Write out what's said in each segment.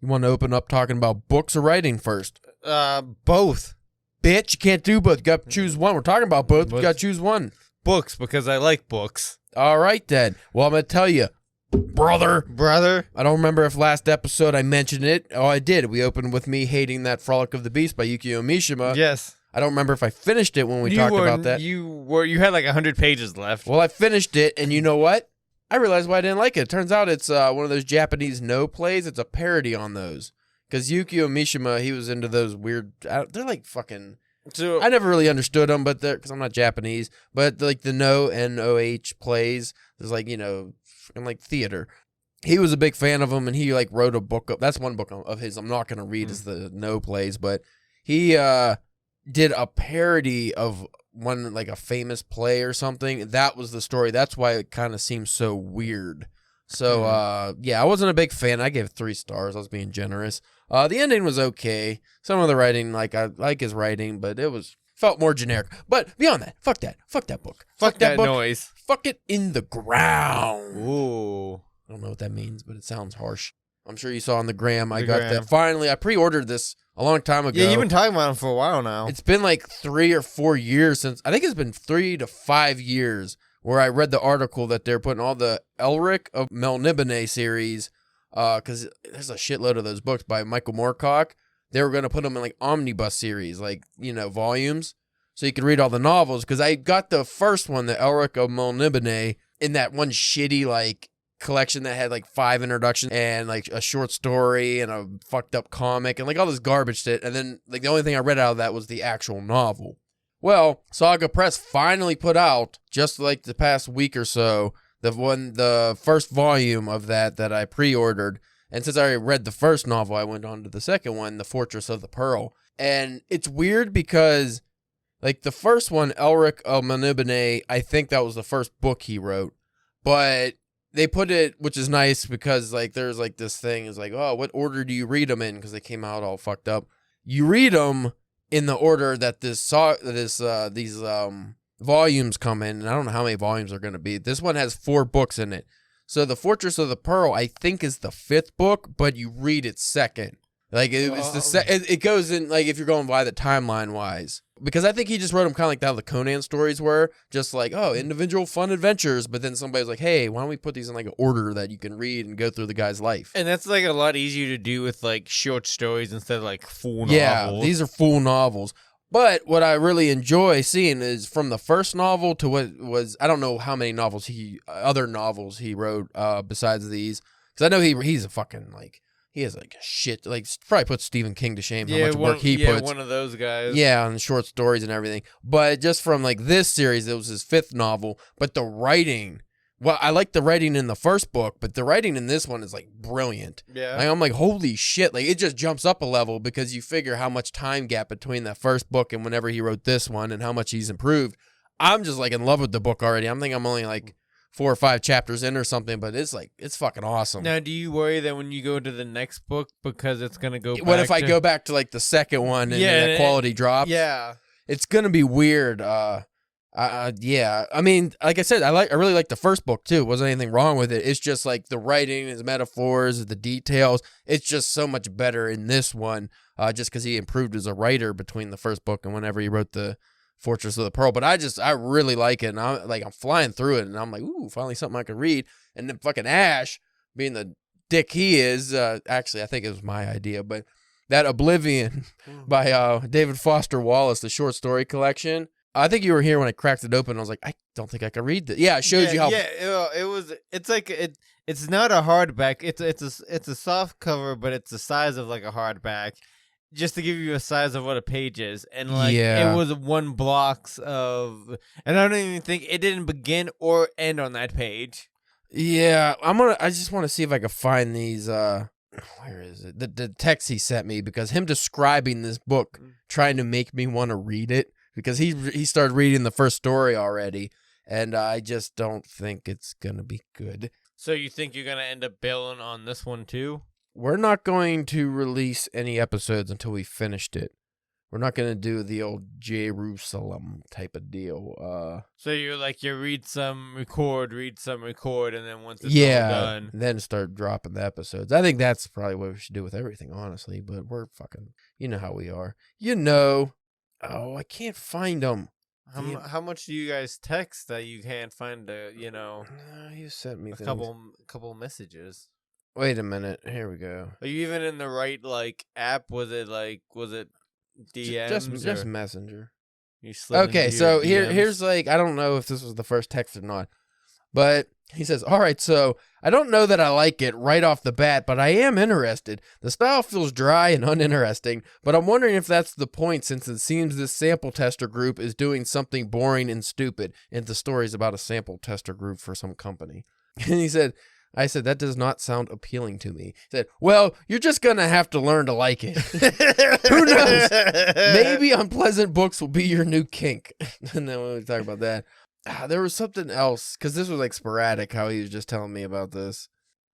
You want to open up talking about books or writing first? Both. Bitch, you can't do both. You got to choose one. We're talking about both. You got to choose one. Books, because I like books. All right, then. Well, I'm going to tell you, brother. I don't remember if last episode I mentioned it. Oh, I did. We opened with me hating that Frolic of the Beast by Yukio Mishima. Yes. I don't remember if I finished it when we talked about that. You had like 100 pages left. Well, I finished it, and you know what? I realized why I didn't like it. It turns out it's one of those Japanese no plays. It's a parody on those. Because Yukio Mishima, he was into those weird... they're like fucking... So I never really understood them, but because I'm not Japanese. But like the no N-O-H plays, there's like, you know, in like theater. He was a big fan of them, and he like wrote a book. That's one book of his I'm not going to read is the no plays, but he did a parody of one, like a famous play or something. That was the story. That's why it kind of seems so weird. So, yeah, I wasn't a big fan. I gave it 3 stars. I was being generous. The ending was okay. Some of the writing, like, I like his writing, but it felt more generic. But beyond that, fuck that. Fuck that book. Fuck that book. noise. Fuck it in the ground. Ooh. I don't know what that means, but it sounds harsh. I'm sure you saw on the gram. I got that. Finally, I pre-ordered this a long time ago. Yeah, you've been talking about it for a while now. It's been like 3 or 4 years since, I think it's been 3 to 5 years where I read the article that they're putting all the Elric of Melniboné series, because there's a shitload of those books by Michael Moorcock. They were going to put them in like omnibus series, like, you know, volumes, so you could read all the novels. Because I got the first one, the Elric of Melniboné, in that one shitty, like, collection that had like 5 introductions and like a short story and a fucked up comic and like all this garbage shit. And then like the only thing I read out of that was the actual novel. Well, Saga Press finally put out, just like the past week or so, the first volume of that I pre-ordered. And since I read the first novel, I went on to the second one, The Fortress of the Pearl. And it's weird because like the first one, Elric of Melniboné, I think that was the first book he wrote. But they put it, which is nice because like there's like this thing is like, oh, what order do you read them in? Because they came out all fucked up. You read them in the order that these volumes come in, and I don't know how many volumes are going to be. This one has 4 books in it. So The Fortress of the Pearl, I think, is the 5th book, but you read it second. Like it goes in like if you're going by the timeline wise, because I think he just wrote them kind of like how the Conan stories were, just like individual fun adventures. But then somebody was like, hey, why don't we put these in like an order that you can read and go through the guy's life? And that's like a lot easier to do with like short stories instead of like full novels. Yeah, these are full novels. But what I really enjoy seeing is from the first novel to what was, I don't know how many other novels he wrote besides these, because I know he's a fucking like. He has like a shit, like probably puts Stephen King to shame how much work he puts. Yeah, one of those guys. Yeah, on short stories and everything. But just from like this series, it was his 5th novel. But the writing, well, I like the writing in the first book, but the writing in this one is like brilliant. Yeah. Like, I'm like, holy shit. Like it just jumps up a level because you figure how much time gap between that first book and whenever he wrote this one and how much he's improved. I'm just like in love with the book already. I'm only like 4 or 5 chapters in or something, but it's fucking awesome. Now, do you worry that when you go to the next book because it's gonna go? What if I go back to like the second one and then the quality drops? Yeah, it's gonna be weird. Yeah. I mean, like I said, I really like the first book too. Wasn't anything wrong with it. It's just like the writing, his metaphors, the details. It's just so much better in this one, just because he improved as a writer between the first book and whenever he wrote the Fortress of the Pearl. But I really like it, and I'm flying through it, and I'm like, ooh, finally something I can read. And then fucking Ash, being the dick he is, actually I think it was my idea, but that Oblivion by David Foster Wallace, the short story collection. I think you were here when I cracked it open. I was like, I don't think I can read this. Yeah, it shows you how. Yeah, it's like it's not a hardback. It's a soft cover, but it's the size of like a hardback. Just to give you a size of what a page is. And like it was 1 blocks of, and I don't even think it didn't begin or end on that page. Yeah, I just want to see if I can find these where is it? The text he sent me, because him describing this book trying to make me want to read it, because he started reading the first story already, and I just don't think it's going to be good. So you think you're going to end up bailing on this one too? We're not going to release any episodes until we finished it. We're not gonna do the old Jerusalem type of deal. So you're like you read some, record, and then once it's all done, then start dropping the episodes. I think that's probably what we should do with everything, honestly. But we're fucking, you know how we are. Oh, I can't find them. How much do you guys text that you can't find You sent me a things. couple messages. Wait a minute. Here we go. Are you even in the right app? Was it DMs? Just Messenger. You slid okay, into so your DMs? here's I don't know if this was the first text or not, but he says, all right, so I don't know that I like it right off the bat, but I am interested. The style feels dry and uninteresting, but I'm wondering if that's the point since it seems this sample tester group is doing something boring and stupid. And the story's about a sample tester group for some company. And I said, that does not sound appealing to me. He said, well, you're just going to have to learn to like it. Who knows? Maybe unpleasant books will be your new kink. And then when we talk about that, there was something else, because this was sporadic how he was just telling me about this.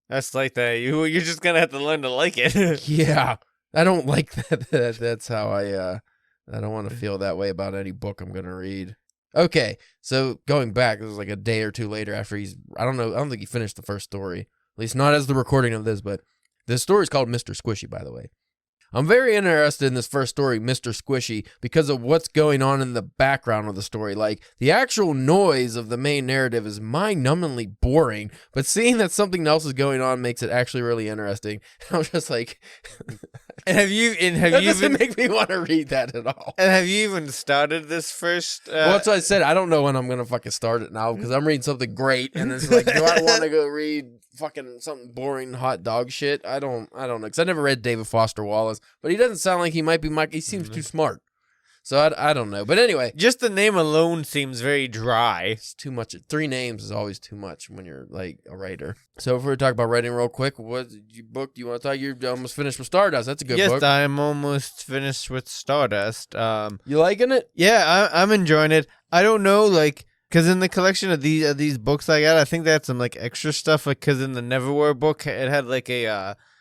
That's like that. You're just going to have to learn to like it. Yeah. I don't like that. That's how I don't want to feel that way about any book I'm going to read. Okay, so going back, this was a day or two later after I don't think he finished the first story. At least not as the recording of this, but the story is called Mr. Squishy, by the way. I'm very interested in this first story, Mr. Squishy, because of what's going on in the background of the story. The actual noise of the main narrative is mind-numbingly boring, but seeing that something else is going on makes it actually really interesting. I'm just like... And have you doesn't make me want to read that at all. And have you even started this first? Well, that's what I said. I don't know when I'm going to fucking start it now, because I'm reading something great, and it's do I want to go read fucking something boring hot dog shit? I don't know, because I never read David Foster Wallace, but he doesn't sound like he might be he seems too smart. So I don't know. But anyway. Just the name alone seems very dry. It's too much. 3 names is always too much when you're a writer. So if we're talking about writing real quick, what book do you want to talk? You're almost finished with Stardust. That's a good book. Yes, I'm almost finished with Stardust. You liking it? Yeah, I'm enjoying it. I don't know, because in the collection of these books I got, I think they had some extra stuff. Because in the Neverwhere book, it had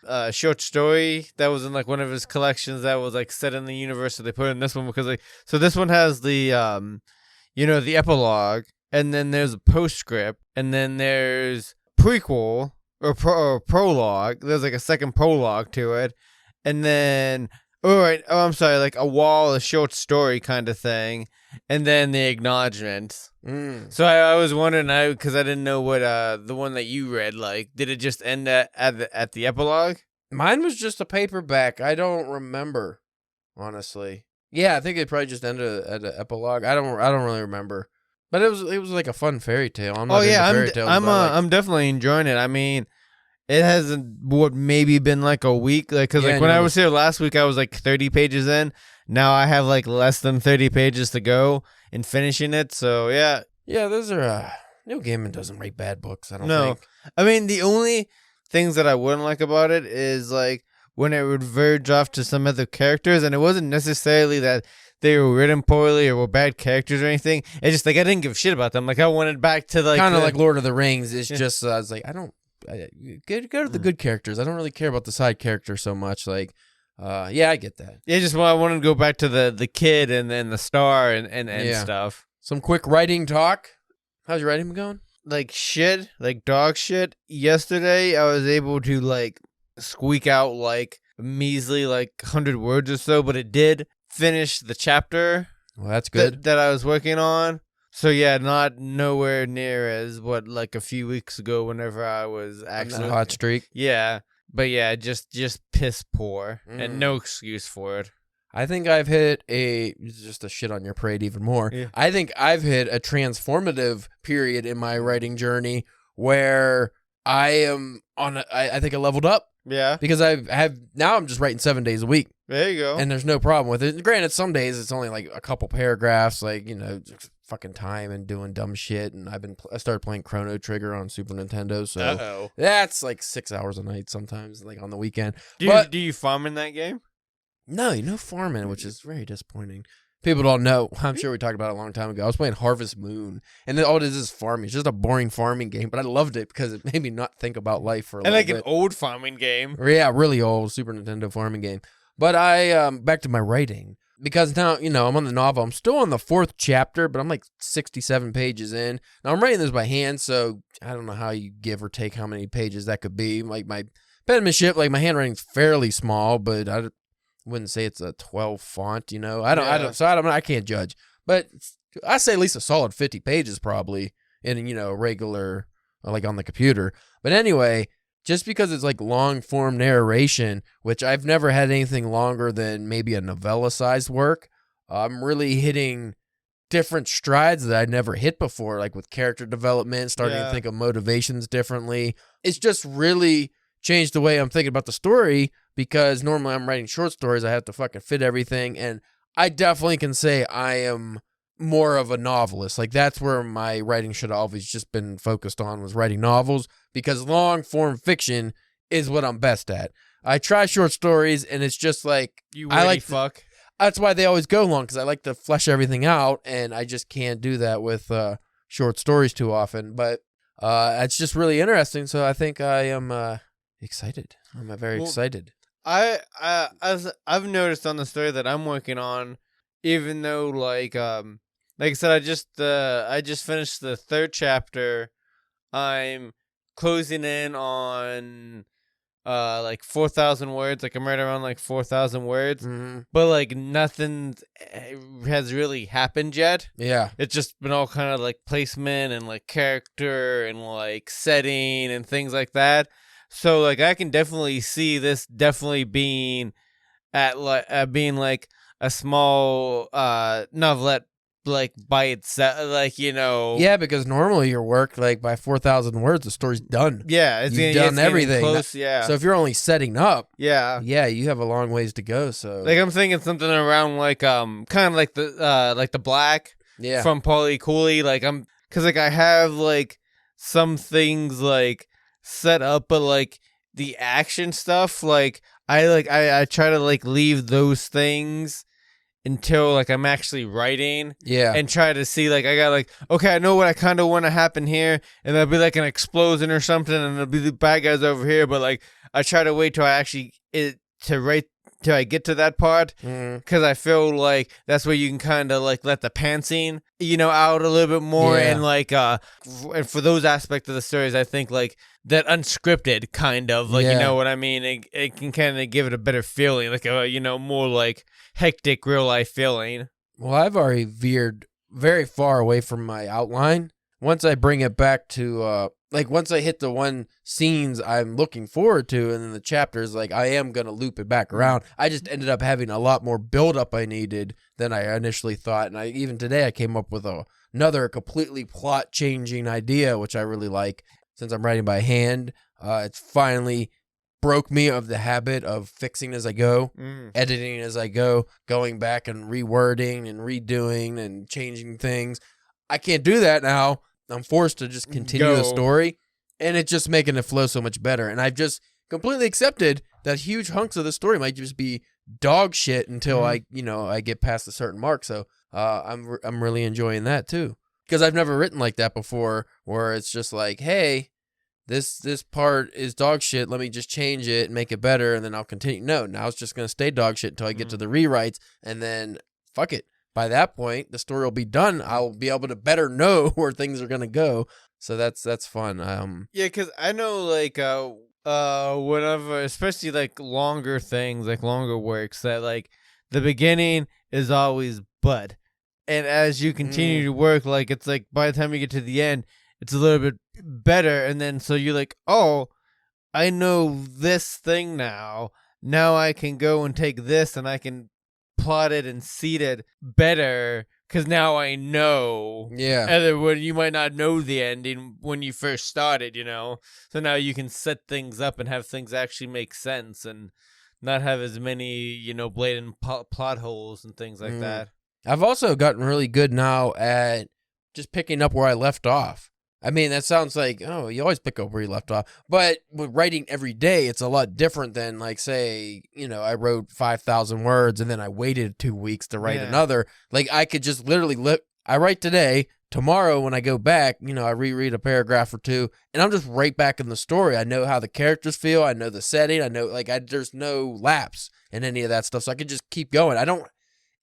a short story that was in one of his collections that was set in the universe. So they put it in this one because so this one has the the epilogue, and then there's a postscript, and then there's prequel or prologue. There's a second prologue to it, and then I'm sorry, a wall, a short story kind of thing, and then the acknowledgement. So I was wondering, because I didn't know what the one that you read, did it just end at the epilogue? Mine was just a paperback. I don't remember, honestly. Yeah, I think it probably just ended at an epilogue. I don't really remember, but it was a fun fairy tale. I'm definitely enjoying it. I mean, it hasn't maybe been a week, because when I was here last week, I was 30 pages in. Now I have less than 30 pages to go in finishing it. So yeah. Those are Neil Gaiman doesn't write bad books. I don't think. I mean, the only things that I wouldn't like about it is when it would verge off to some other characters, and it wasn't necessarily that they were written poorly or were bad characters or anything. It's just I didn't give a shit about them. I wanted back to kind of like Lord of the Rings. It's just I was I don't go to the good characters. I don't really care about the side characters so much. Yeah, I get that. Yeah, I wanted to go back to the kid and then the star and stuff. Some quick writing talk. How's your writing been going? Shit, dog shit. Yesterday, I was able to squeak out measly 100 words or so, but it did finish the chapter. Well, that's good. That I was working on. So yeah, nowhere near as what a few weeks ago whenever I was actually on a hot streak. Yeah. But yeah, just piss poor and no excuse for it. I think I've hit just a shit on your parade even more. Yeah. I think I've hit a transformative period in my writing journey where I am I think I leveled up. Yeah. Because now I'm just writing 7 days a week. There you go. And there's no problem with it. Granted, some days it's only a couple paragraphs, fucking time and doing dumb shit. And I started playing Chrono Trigger on Super Nintendo, so that's 6 hours a night sometimes, on the weekend. Do you farm in that game? No farming, which is very disappointing. People don't know. I'm sure we talked about it a long time ago. I was playing Harvest Moon, and then all it is farming. It's just a boring farming game, but I loved it because it made me not think about life for a little bit. An old farming game. Yeah, really old Super Nintendo farming game. But back to my writing. because now, I'm on the novel. I'm still on the 4th chapter, but I'm like 67 pages in. Now I'm writing this by hand, so I don't know how you give or take how many pages that could be. Like my penmanship, like my handwriting's fairly small, but I wouldn't say it's a 12 font, I can't judge. But I say at least a solid 50 pages probably in, regular, like on the computer. But anyway, just because it's like long form narration, which I've never had anything longer than maybe a novella sized work, I'm really hitting different strides that I never hit before, like with character development, starting to think of motivations differently. It's just really changed the way I'm thinking about the story, because normally I'm writing short stories. I have to fucking fit everything. And I definitely can say I am more of a novelist. Like that's where my writing should have always just been focused on, was writing novels, because long form fiction is what I'm best at. I try short stories and it's just like, fuck. That's why they always go long, because I like to flesh everything out, and I just can't do that with short stories too often. But it's just really interesting. So I think I am excited. I'm very excited. I've noticed on the story that I'm working on, even though like I said, I just finished the 3rd chapter. I'm closing in on like 4,000 words. Like I'm right around like 4,000 words, but like nothing has really happened yet. Yeah, it's just been all kind of like placement and like character and like setting and things like that. So like I can definitely see this definitely being being like a small novelette, like by itself, like Yeah, because normally your work, like by 4,000 words, the story's done. Yeah, you've done everything. Close, yeah. So if you're only setting up, yeah, you have a long ways to go. So like I'm thinking something around like kind of like the Black from Paulie Cooley. Like because like I have like some things like set up, but like the action stuff, like I try to like leave those things until like I'm actually writing, and try to see like I got like, okay, I know what I kind of want to happen here, and there'll be like an explosion or something, and there'll be the bad guys over here, but like I try to wait till I actually till I get to that part, because I feel like that's where you can kind of like let the pantsing out a little bit more, and like and for those aspects of the stories, I think like that unscripted kind of like you know what I mean, it can kind of give it a better feeling, like a more like hectic real life feeling. Well, I've already veered very far away from my outline. Once I bring it back to once I hit the one scenes I'm looking forward to, and then the chapters, like I am gonna loop it back around. I just ended up having a lot more build up I needed than I initially thought, and even today I came up with another completely plot changing idea, which I really like. Since I'm writing by hand, it's finally broke me of the habit of fixing as I go, editing as I go, going back and rewording and redoing and changing things. I can't do that now. I'm forced to just continue the story, and it's just making it flow so much better. And I've just completely accepted that huge hunks of the story might just be dog shit until I get past a certain mark. So I'm really enjoying that too, because I've never written like that before, where it's just like, hey, this part is dog shit, let me just change it and make it better, and then I'll continue. No, now it's just going to stay dog shit until I get to the rewrites, and then fuck it. By that point, the story will be done. I'll be able to better know where things are going to go. So that's fun. Yeah, because I know like whenever, especially like longer things, like longer works, that like the beginning is always bud. And as you continue to work, like it's like by the time you get to the end, it's a little bit better, and then so you're like, oh, I know this thing now. Now I can go and take this, and I can plot it and seed it better, because now I know. Yeah. And when you might not know the ending when you first started, So now you can set things up and have things actually make sense, and not have as many, blatant plot holes and things like that. I've also gotten really good now at just picking up where I left off. I mean, that sounds like, oh, you always pick up where you left off. But with writing every day, it's a lot different than, like, say, I wrote 5,000 words and then I waited 2 weeks to write another. Like, I could just literally I write today. Tomorrow, when I go back, I reread a paragraph or two, and I'm just right back in the story. I know how the characters feel. I know the setting. I know, there's no lapse in any of that stuff. So I can just keep going.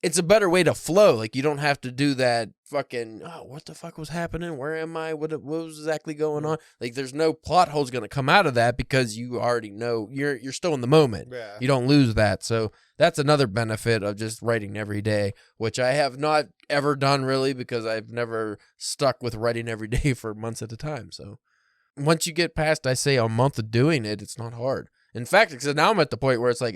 it's a better way to flow. Like, you don't have to do that fucking, what the fuck was happening? Where am I? What was exactly going on? Like, there's no plot holes going to come out of that because you already know you're still in the moment. Yeah. You don't lose that. So that's another benefit of just writing every day, which I have not ever done really because I've never stuck with writing every day for months at a time. So once you get past, I say, a month of doing it, it's not hard. In fact, because now I'm at the point where it's like,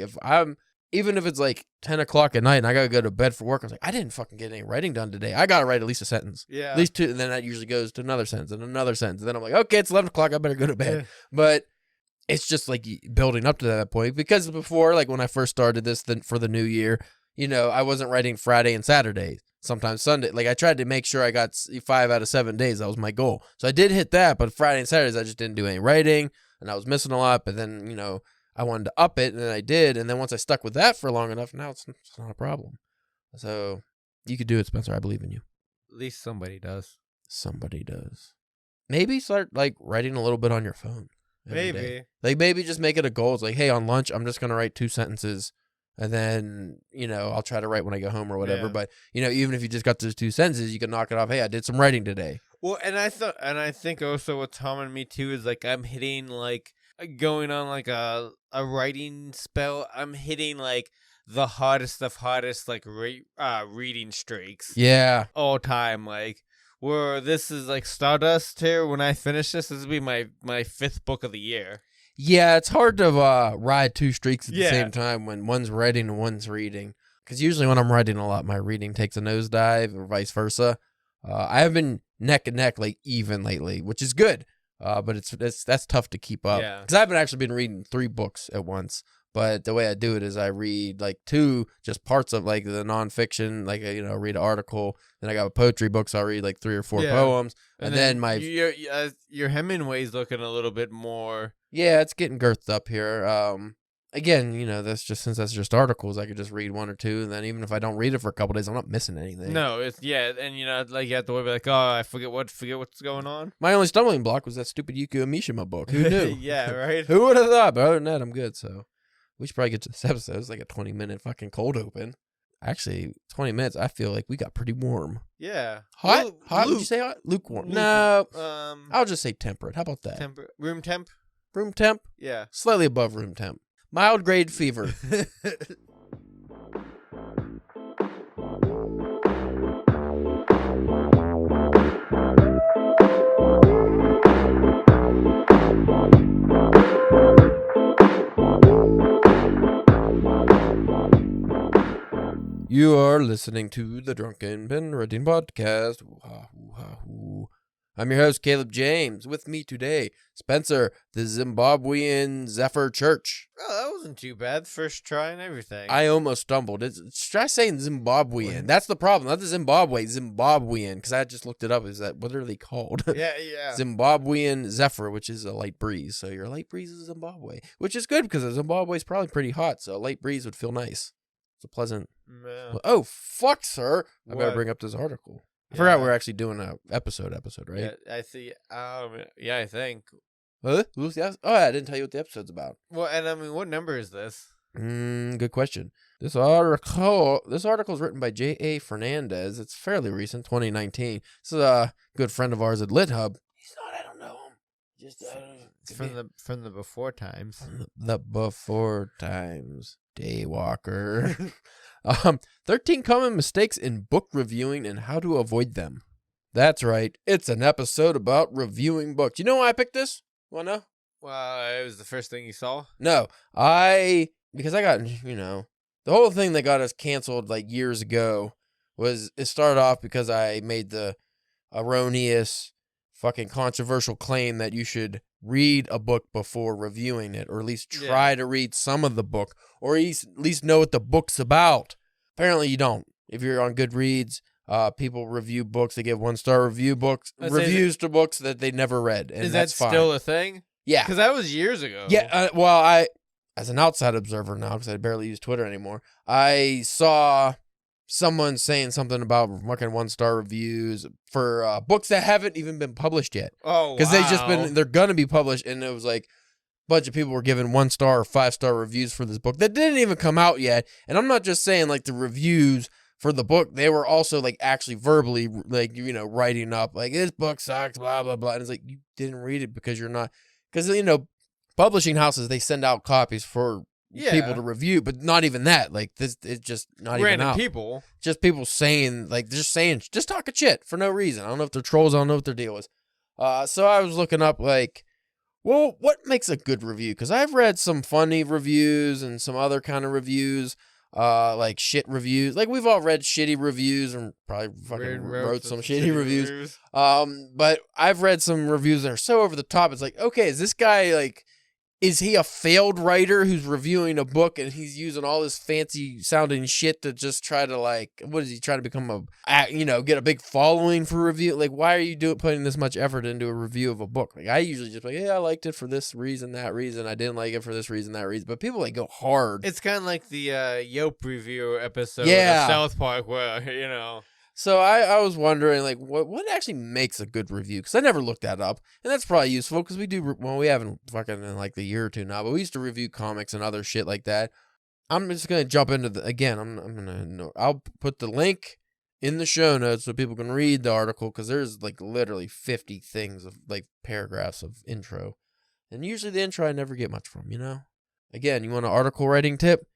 even if it's like 10 o'clock at night and I got to go to bed for work, I was like, I didn't fucking get any writing done today. I got to write at least a sentence. Yeah. At least two. And then that usually goes to another sentence and another sentence. And then I'm like, okay, it's 11 o'clock. I better go to bed. Yeah. But it's just like building up to that point. Because before, like when I first started this for the new year, I wasn't writing Friday and Saturday, sometimes Sunday. Like I tried to make sure I got 5 out of 7 days. That was my goal. So I did hit that. But Friday and Saturdays, I just didn't do any writing. And I was missing a lot. But then, I wanted to up it, and then I did. And then once I stuck with that for long enough, now it's not a problem. So you could do it, Spencer. I believe in you. At least somebody does. Somebody does. Maybe start like writing a little bit on your phone. Maybe. Day. Like maybe just make it a goal. It's like, hey, on lunch, I'm just going to write 2 sentences. And then, I'll try to write when I go home or whatever. Yeah. But, even if you just got those 2 sentences, you can knock it off. Hey, I did some writing today. Well, and I think also what's harming me too is like I'm hitting like going on like a writing spell. I'm hitting like the hardest of hardest like reading streaks. Yeah. All time, like where this is like Stardust here. When I finish this will be my 5th book of the year. Yeah, it's hard to ride 2 streaks at the same time when one's writing and one's reading. Because usually when I'm writing a lot, my reading takes a nosedive or vice versa. I have been neck and neck like even lately, which is good. But that's tough to keep up. Yeah. Because I've actually been reading 3 books at once. But the way I do it is I read like 2 just parts of like the nonfiction, like read an article. Then I got a poetry book, so I'll read like 3 or 4 poems, and then my your Hemingway's looking a little bit more. Yeah, it's getting girthed up here. Again, that's just articles. I could just read 1 or 2, and then even if I don't read it for a couple days, I'm not missing anything. No, and like you have to worry like, oh, I forget what's going on. My only stumbling block was that stupid Yukio Mishima book. Who knew? Yeah, right. Who would have thought? But other than that, I'm good. So we should probably get to this episode. It's like a 20-minute fucking cold open. Actually, 20 minutes. I feel like we got pretty warm. Yeah. Hot? Would you say hot? Lukewarm. No. I'll just say temperate. How about that? Room temp. Room temp. Yeah. Slightly above room temp. Mild grade fever. You are listening to the Drunken Pen Reading Podcast. I'm your host, Caleb James. With me today, Spencer, the Zimbabwean Zephyr Church. Oh, that wasn't too bad. First try and everything. I almost stumbled. Try saying Zimbabwean. That's the problem. Not the Zimbabwe, Zimbabwean. Because I just looked it up. What are they called? Yeah. Zimbabwean Zephyr, which is a light breeze. So your light breeze is Zimbabwe, which is good because Zimbabwe is probably pretty hot. So a light breeze would feel nice. It's a pleasant. Yeah. Oh, fuck, sir. I better What? bring up this article. I forgot we're actually doing an episode, right? Yeah, I see. Yeah, I think. Huh? Who's the Oh, I didn't tell you what the episode's about. Well, and I mean, what number is this? Good question. This article is written by J.A. Fernandez. It's fairly recent, 2019. This is a good friend of ours at Lithub. He's not. I don't know him. Just It's from the before times. The before times. Daywalker. 13 common mistakes in book reviewing and how to avoid them. That's right. It's an episode about reviewing books. You know why I picked this? Want to know? Well, it was the first thing you saw. No. Because I got, the whole thing that got us canceled like years ago it started off because I made the erroneous fucking controversial claim that you should read a book before reviewing it, or at least try to read some of the book, or at least know what the book's about. Apparently you don't. If you're on Goodreads, people review books. They give 1-star reviews to books that they never read, and is that's that fine. still a thing? Yeah. Because that was years ago. Yeah, I, as an outside observer now, because I barely use Twitter anymore, I saw someone saying something about fucking 1-star reviews for books that haven't even been published yet. Oh, because they're gonna be published, and it was like a bunch of people were giving 1-star or 5-star reviews for this book that didn't even come out yet. And I'm not just saying like the reviews for the book, they were also like actually verbally like, you know, writing up like this book sucks, blah, blah, blah. And it's like, you didn't read it because you're not, because, you know, publishing houses, they send out copies for people to review, but not even that. Like this, it's just not Random even out. people. Just people saying, like, just talking shit for no reason. I don't know if they're trolls. I don't know what their deal is. So I was looking up like, well, what makes a good review? Because I've read some funny reviews and some other kind of reviews, like shit reviews. Like we've all read shitty reviews and probably fucking wrote some shitty reviews. But I've read some reviews that are so over the top. It's like, okay, is this guy like, is he a failed writer who's reviewing a book and he's using all this fancy sounding shit to just try to like, what is he trying to become get a big following for review? Like, why are you putting this much effort into a review of a book? Like, I usually just like, yeah, I liked it for this reason, that reason. I didn't like it for this reason, that reason. But people like go hard. It's kind of like the Yelp review episode of South Park where, you know. So I was wondering, like, what actually makes a good review? Because I never looked that up. And that's probably useful because we haven't fucking in like the year or two now, but we used to review comics and other shit like that. I'm just going to jump into I'll put the link in the show notes so people can read the article because there's like literally 50 things of like paragraphs of intro. And usually the intro I never get much from, you know? Again, you want an article writing tip?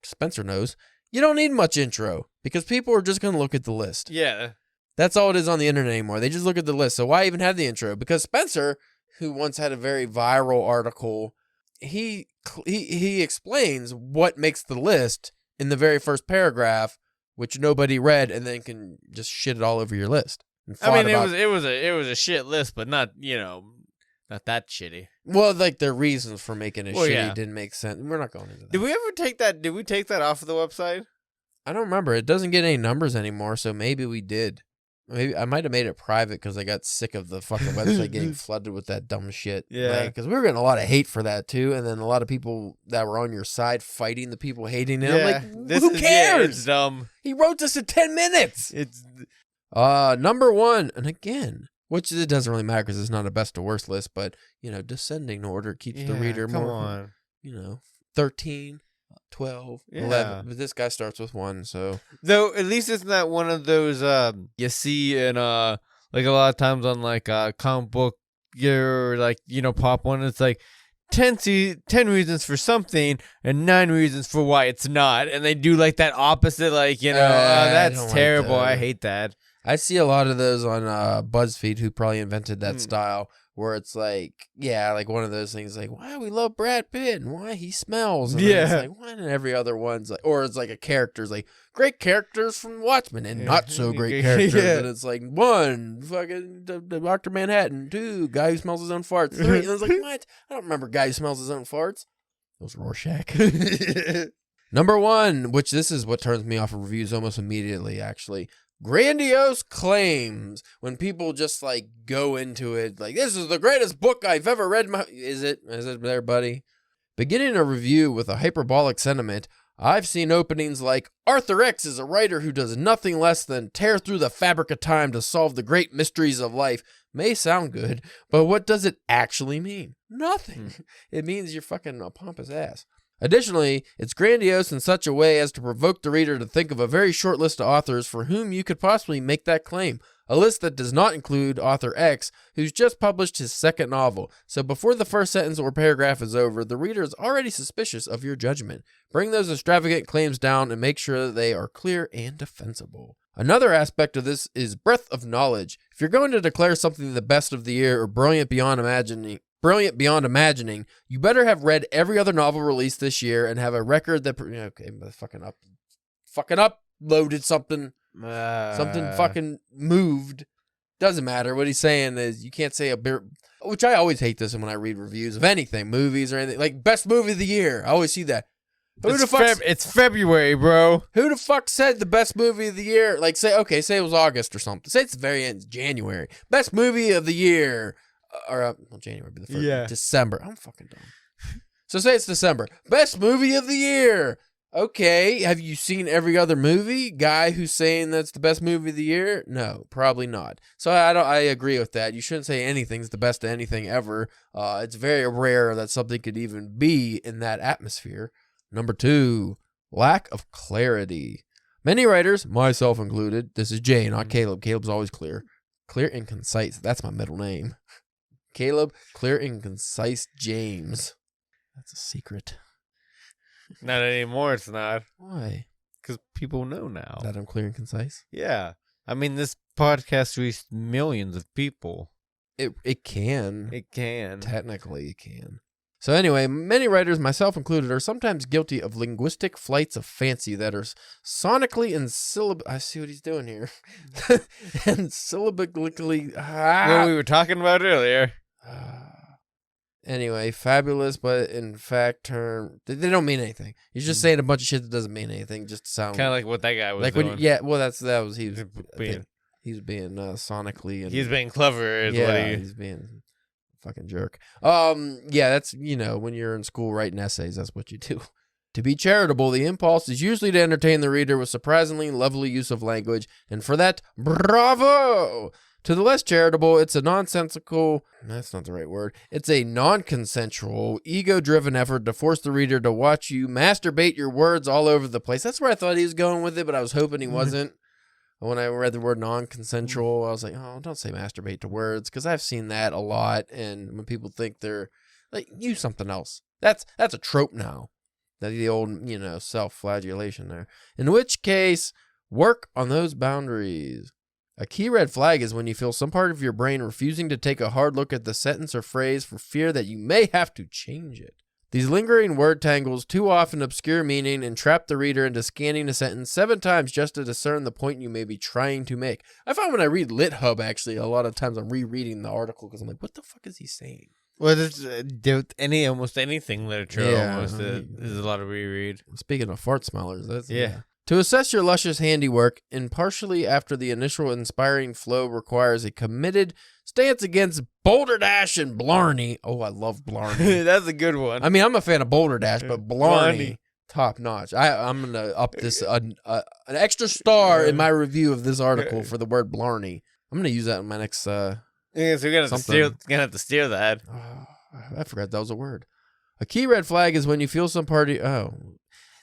Spencer knows. You don't need much intro because people are just going to look at the list. Yeah. That's all it is on the internet anymore. They just look at the list. So why even have the intro? Because Spencer, who once had a very viral article, he explains what makes the list in the very first paragraph, which nobody read, and then can just shit it all over your list. I mean, it was a shit list, but not, you know, not that shitty. Well, like their reasons for making it shitty didn't make sense. We're not going into that. Did we ever take that? Did we take that off of the website? I don't remember. It doesn't get any numbers anymore, so maybe we did. Maybe I might have made it private because I got sick of the fucking website getting flooded with that dumb shit. Yeah. Because we were getting a lot of hate for that too, and then a lot of people that were on your side fighting the people hating it. Yeah. I'm like, who cares? Yeah, it's dumb. He wrote this in 10 minutes. It's number one, and again, which it doesn't really matter because it's not a best to worst list, but you know, descending order keeps the reader come more. On. 13. 12, 11, but this guy starts with 1, so. Though, at least it's not one of those you see in, like, a lot of times on, like, comic book, or, like, you know, pop one, it's like, 10 reasons for something, and 9 reasons for why it's not, and they do, like, that opposite, like, you know, that's terrible, like I hate that. I see a lot of those on BuzzFeed, who probably invented that style, where it's like, like one of those things, like, why we love Brad Pitt and why he smells. And it's like, why and every other one's like, or it's like a character's like, great characters from Watchmen and not so great characters. And it's like, 1, fucking Dr. Manhattan. 2, guy who smells his own farts. 3, and it's like, what? I don't remember guy who smells his own farts. It was Rorschach. Number 1, which this is what turns me off of reviews almost immediately, actually. Grandiose claims. When people just like go into it like, this is the greatest book I've ever read. Is it there, buddy? Beginning a review with a hyperbolic sentiment, I've seen openings like, Arthur X is a writer who does nothing less than tear through the fabric of time to solve the great mysteries of life. May sound good, but what does it actually mean? Nothing. It means you're fucking a pompous ass. Additionally, it's grandiose in such a way as to provoke the reader to think of a very short list of authors for whom you could possibly make that claim. A list that does not include author X, who's just published his second novel. So before the first sentence or paragraph is over, the reader is already suspicious of your judgment. Bring those extravagant claims down and make sure that they are clear and defensible. Another aspect of this is breadth of knowledge. If you're going to declare something the best of the year or brilliant beyond imagining, you better have read every other novel released this year and have a record that fucking uploaded something fucking moved. Doesn't matter. What he's saying is you can't say which I always hate this when I read reviews of anything, movies or anything, like best movie of the year. I always see that. It's February, bro. Who the fuck said the best movie of the year? Like say it was August or something. Say it's the very end, January. Best movie of the year. January would be the first. Yeah. December. I'm fucking dumb. So say it's December. Best movie of the year. Okay. Have you seen every other movie? Guy who's saying that's the best movie of the year? No, probably not. So I agree with that. You shouldn't say anything's the best of anything ever. It's very rare that something could even be in that atmosphere. Number 2, lack of clarity. Many writers, myself included, this is Jay, not Caleb. Caleb's always clear. Clear and concise. That's my middle name. Caleb, Clear and Concise James. That's a secret. Not anymore, it's not. Why? Because people know now. That I'm clear and concise? Yeah. I mean, this podcast reached millions of people. It can. It can. Technically, it can. So anyway, many writers, myself included, are sometimes guilty of linguistic flights of fancy that are sonically and I see what he's doing here. And syllabically... What we were talking about earlier. Anyway, fabulous, but in fact, they don't mean anything. He's just saying a bunch of shit that doesn't mean anything, just to sound kind of like what that guy was like doing. He was being sonically and he's being clever. He's being a fucking jerk. Yeah, that's when you're in school writing essays, that's what you do. To be charitable, the impulse is usually to entertain the reader with surprisingly lovely use of language, and for that, bravo. To the less charitable, it's a nonsensical, that's not the right word, it's a non-consensual, ego-driven effort to force the reader to watch you masturbate your words all over the place. That's where I thought he was going with it, but I was hoping he wasn't. When I read the word non-consensual, I was like, oh, don't say masturbate to words, because I've seen that a lot, and when people think they're, like, use something else. That's a trope now. The old, self-flagellation there. In which case, work on those boundaries. A key red flag is when you feel some part of your brain refusing to take a hard look at the sentence or phrase for fear that you may have to change it. These lingering word tangles too often obscure meaning and trap the reader into scanning the sentence 7 times just to discern the point you may be trying to make. I find when I read Lithub, actually, a lot of times I'm rereading the article because I'm like, what the fuck is he saying? Well, there's almost anything literature. There's a lot of reread. Speaking of fart smellers, that's To assess your luscious handiwork, impartially after the initial inspiring flow requires a committed stance against Boulder Dash and Blarney. Oh, I love Blarney. That's a good one. I mean, I'm a fan of Boulder Dash, but Blarney, top notch. I'm going to up this an extra star in my review of this article for the word Blarney. I'm going to use that in my next so you're going to have to steer that. I forgot that was a word. A key red flag is when you feel some party... Oh...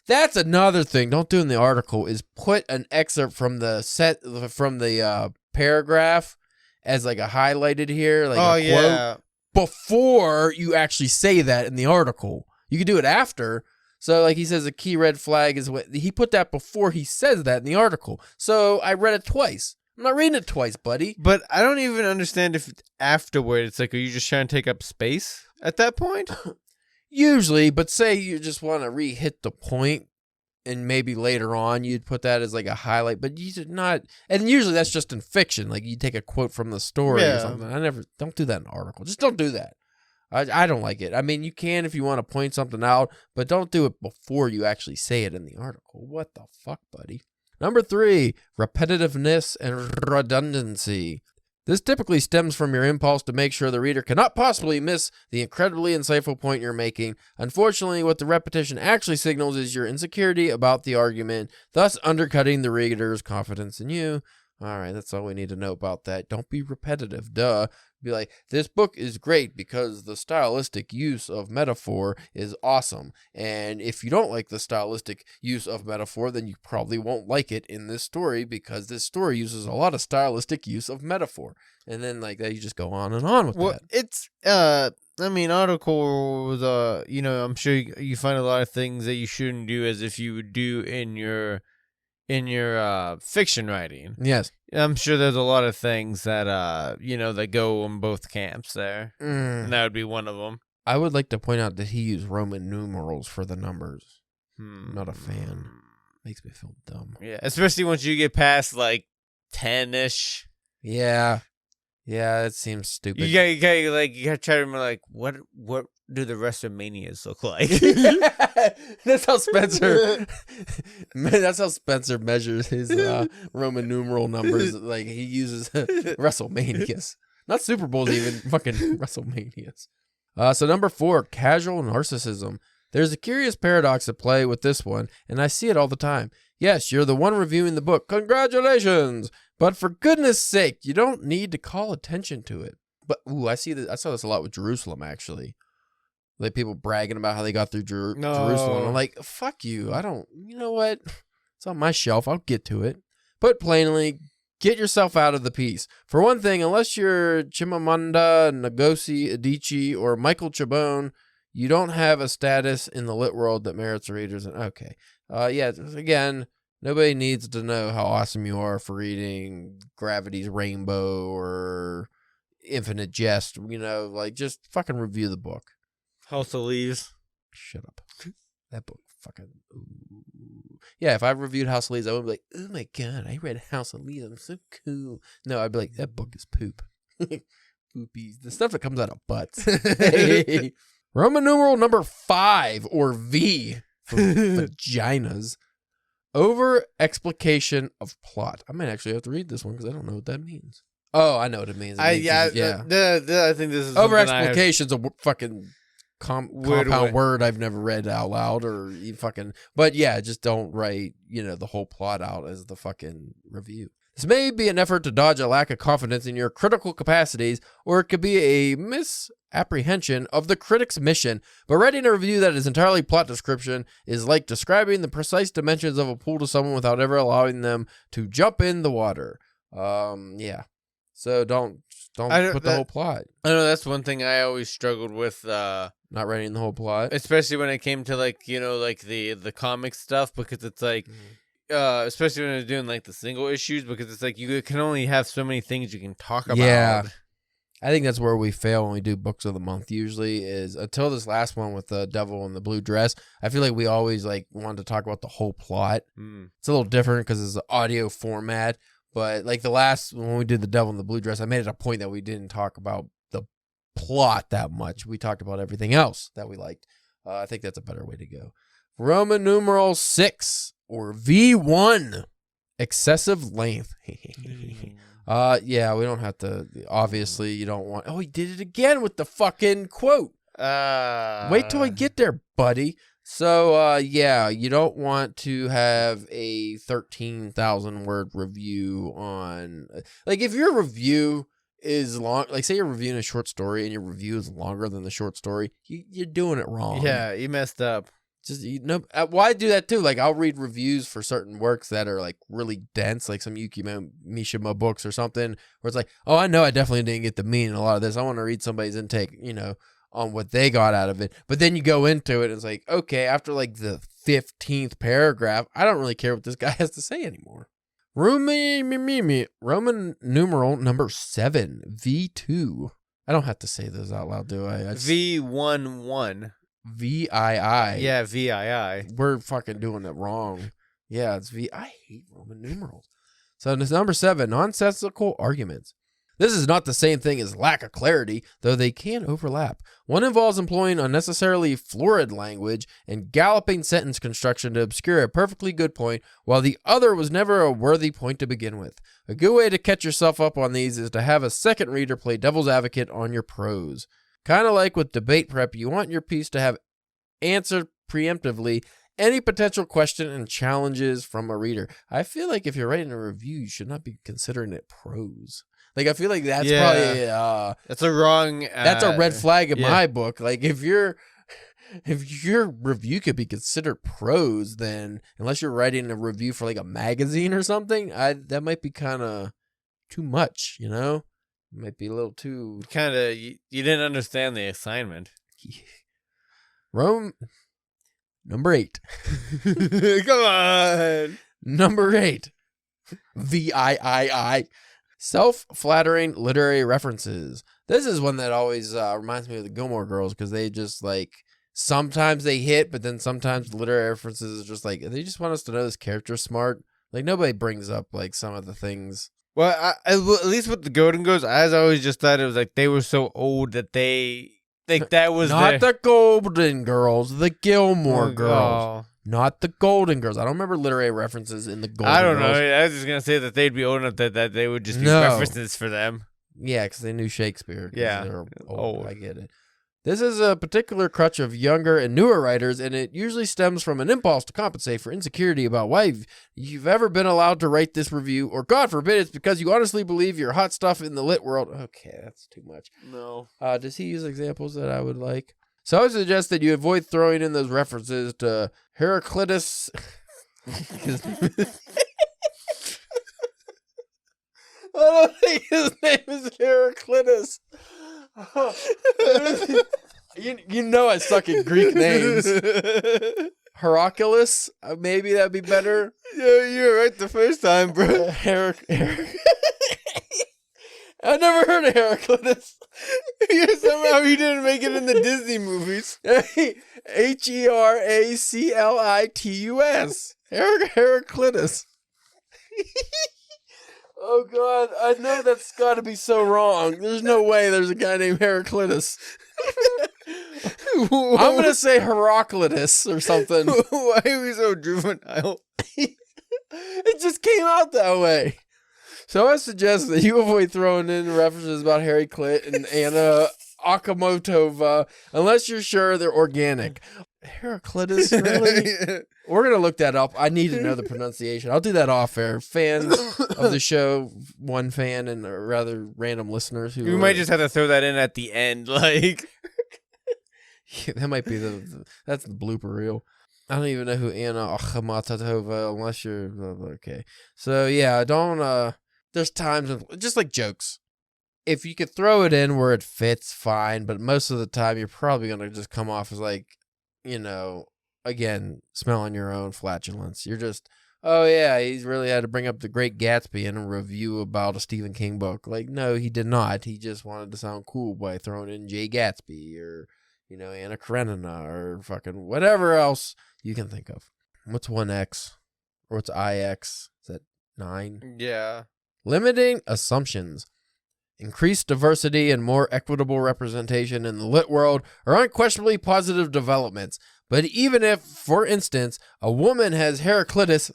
That's another thing. Don't do in the article is put an excerpt from the paragraph as like a highlighted here, like a quote before you actually say that in the article. You can do it after. So like he says, a key red flag is what he put that before he says that in the article. So I read it twice. I'm not reading it twice, buddy. But I don't even understand if afterward it's like, are you just trying to take up space at that point? Usually, but say you just want to re-hit the point and maybe later on you'd put that as like a highlight, but you did not, and usually that's just in fiction, like you take a quote from the story or something. Don't do that in an article. Just don't do that. I don't like it. I mean, you can if you want to point something out, but don't do it before you actually say it in the article. What the fuck, buddy? Number 3, repetitiveness and redundancy. This typically stems from your impulse to make sure the reader cannot possibly miss the incredibly insightful point you're making. Unfortunately, what the repetition actually signals is your insecurity about the argument, thus undercutting the reader's confidence in you. All right, that's all we need to know about that. Don't be repetitive, duh. Be like, this book is great because the stylistic use of metaphor is awesome. And if you don't like the stylistic use of metaphor, then you probably won't like it in this story because this story uses a lot of stylistic use of metaphor. And then like that, you just go on and on with that. It's, articles, I'm sure you find a lot of things that you shouldn't do as if you would do in your fiction writing. Yes. I'm sure there's a lot of things that, that go on both camps there. And that would be one of them. I would like to point out that he used Roman numerals for the numbers. Not a fan. Makes me feel dumb. Yeah, especially once you get past, 10-ish. Yeah. Yeah, it seems stupid. You gotta try to remember, what do the WrestleManias look like? That's how Spencer measures his Roman numeral numbers. Like he uses WrestleManias, not Super Bowls, even fucking WrestleManias. So number 4, casual narcissism. There's a curious paradox at play with this one, and I see it all the time. Yes, you're the one reviewing the book. Congratulations! But for goodness sake, you don't need to call attention to it. But I saw this a lot with Jerusalem, actually. Like people bragging about how they got through Jerusalem. I'm like, fuck you. You know what? It's on my shelf. I'll get to it. Put plainly, get yourself out of the piece. For one thing, unless you're Chimamanda Ngozi Adichie or Michael Chabon, you don't have a status in the lit world that merits readers. Okay. Again, nobody needs to know how awesome you are for reading Gravity's Rainbow or Infinite Jest. Just fucking review the book. House of Leaves. Shut up. That book fucking... Ooh. Yeah, if I reviewed House of Leaves, I would be like, oh my god, I read House of Leaves. I'm so cool. No, I'd be like, that book is poop. Poopies. The stuff that comes out of butts. Roman numeral number 5, or V, for vaginas. Over-explication of plot. I might actually have to read this one because I don't know what that means. Oh, I know what it means. I think this is over-explication's a fucking... compound word I've never read out loud or you fucking, but yeah, just don't write, the whole plot out as the fucking review. This may be an effort to dodge a lack of confidence in your critical capacities, or it could be a misapprehension of the critic's mission, but writing a review that is entirely plot description is like describing the precise dimensions of a pool to someone without ever allowing them to jump in the water. Yeah. So don't put the whole plot. I know that's one thing I always struggled with, not writing the whole plot, especially when it came to the comic stuff, because it's like, especially when they're doing like the single issues, because it's like you can only have so many things you can talk about. Yeah, I think that's where we fail when we do books of the month. Usually, is until this last one with the Devil in the Blue Dress. I feel like we always wanted to talk about the whole plot. It's a little different because it's an audio format. But like the last, when we did the Devil in the Blue Dress, I made it a point that we didn't talk about the plot that much. We talked about everything else that we liked. I think that's a better way to go. Roman numeral 6, or V1, excessive length. Yeah, we don't have to. Obviously, you don't want. Oh, he did it again with the fucking quote. Wait till I get there, buddy. So, you don't want to have a 13,000 word review on, if your review is long, say you're reviewing a short story and your review is longer than the short story, you're doing it wrong. Yeah, you messed up. Just, why do that too? I'll read reviews for certain works that are really dense, like some Yuki Mishima books or something, where it's like, oh, I know I definitely didn't get the meaning of a lot of this. I want to read somebody's intake, on what they got out of it. But then you go into it and it's like, okay, after the 15th paragraph, I don't really care what this guy has to say anymore. Roman numeral number 7, V2. I don't have to say those out loud, do I? V11. VII. Yeah, VII. We're fucking doing it wrong. Yeah, it's V. I hate Roman numerals. So this number 7, nonsensical arguments. This is not the same thing as lack of clarity, though they can overlap. One involves employing unnecessarily florid language and galloping sentence construction to obscure a perfectly good point, while the other was never a worthy point to begin with. A good way to catch yourself up on these is to have a second reader play devil's advocate on your prose. Kind of like with debate prep, you want your piece to have answered preemptively any potential question and challenges from a reader. I feel like if you're writing a review, you should not be considering it prose. I feel like that's probably that's a wrong. That's a red flag in my book. If your review could be considered prose, then unless you're writing a review for a magazine or something, that might be kind of too much. It might be a little too kind of. You didn't understand the assignment. Number 8. Come on. Number 8. VIII. Self-Flattering literary references. This is one that always reminds me of the Gilmore Girls, because they just sometimes they hit, but then sometimes the literary references is just they just want us to know this character's smart. Nobody brings up some of the things. Well, at least with the Golden Girls, I always just thought it was they were so old that that was not the Golden Girls, the Gilmore Girls. Not the Golden Girls. I don't remember literary references in the Golden Girls. I don't know. I was just going to say that they'd be old enough that they would just be references for them. Yeah, because they knew Shakespeare. Yeah. They're old. I get it. This is a particular crutch of younger and newer writers, and it usually stems from an impulse to compensate for insecurity about why you've ever been allowed to write this review, or God forbid, it's because you honestly believe you're hot stuff in the lit world. Okay, that's too much. No. Does he use examples that I would like? So I would suggest that you avoid throwing in those references to Heraclitus I don't think his name is Heraclitus. You know I suck at Greek names. Heraclitus? Maybe that'd be better. Yeah, you were right the first time, bro. I never heard of Heraclitus. Somehow he didn't make it in the Disney movies. Heraclitus. Heraclitus. Oh, God. I know that's got to be so wrong. There's no way there's a guy named Heraclitus. I'm going to say Heraclitus or something. Why are we so juvenile? It just came out that way. So I suggest that you avoid throwing in references about Harry Clit and Anna Akhmatova unless you're sure they're organic. Heraclitus, really? We're going to look that up. I need to know the pronunciation. I'll do that off air. Fans of the show, one fan and rather random listeners who might just have to throw that in at the end, like. Yeah, that might be that's the blooper reel. I don't even know who Anna Akhmatova unless you're okay. So yeah, don't there's times when, just like jokes. If you could throw it in where it fits, fine, but most of the time you're probably going to just come off as like, again, smelling your own flatulence. You're just, oh yeah, he's really had to bring up The Great Gatsby in a review about a Stephen King book. Like, no, he did not. He just wanted to sound cool by throwing in Jay Gatsby or, Anna Karenina or fucking whatever else you can think of. What's 1X? Or what's IX? Is that 9? Yeah. Limiting assumptions. Increased diversity and more equitable representation in the lit world are unquestionably positive developments. But even if, for instance, a woman has Heraclitus...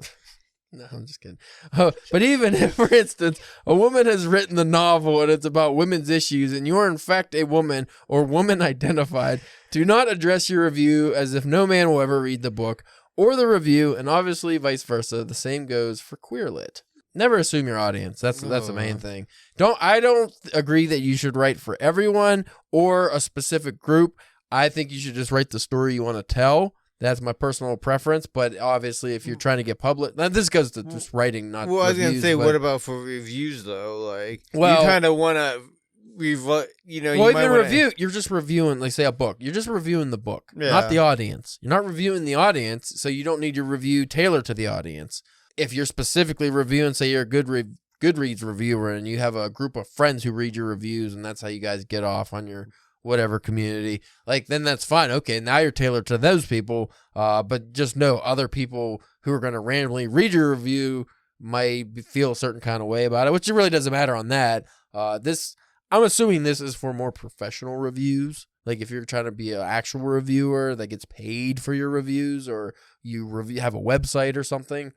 No, I'm just kidding. But even if, for instance, a woman has written the novel and it's about women's issues and you are in fact a woman or woman identified, do not address your review as if no man will ever read the book or the review, and obviously vice versa. The same goes for queer lit. Never assume your audience. That's the main thing. I don't agree that you should write for everyone or a specific group. I think you should just write the story you want to tell. That's my personal preference, but obviously if you're trying to get public, now this goes to just writing, not Well, I was reviews, going to say, but, what about for reviews, though? Like, well, you kind of want to, well, you even review, you're just reviewing, like say a book. You're just reviewing the book, not the audience. You're not reviewing the audience, so you don't need your review tailored to the audience. If you're specifically reviewing, say you're a Goodreads reviewer and you have a group of friends who read your reviews and that's how you guys get off on your whatever community, like then that's fine. Okay, now you're tailored to those people, but just know other people who are going to randomly read your review might feel a certain kind of way about it, which it really doesn't matter on that. I'm assuming this is for more professional reviews. Like if you're trying to be an actual reviewer that gets paid for your reviews, or you have a website or something,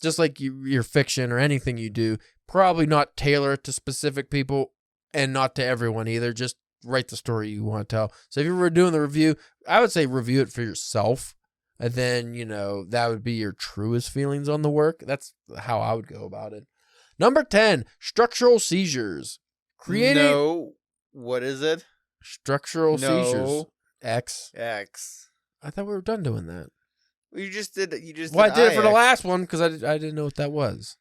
just like your fiction or anything you do, probably not tailor it to specific people and not to everyone either. Just write the story you want to tell. So if you were doing the review, I would say review it for yourself. And then, that would be your truest feelings on the work. That's how I would go about it. Number 10, structural seizures. No. What is it? Structural seizures. X. I thought we were done doing that. You just did. Well, I did it for the last one because I didn't know what that was.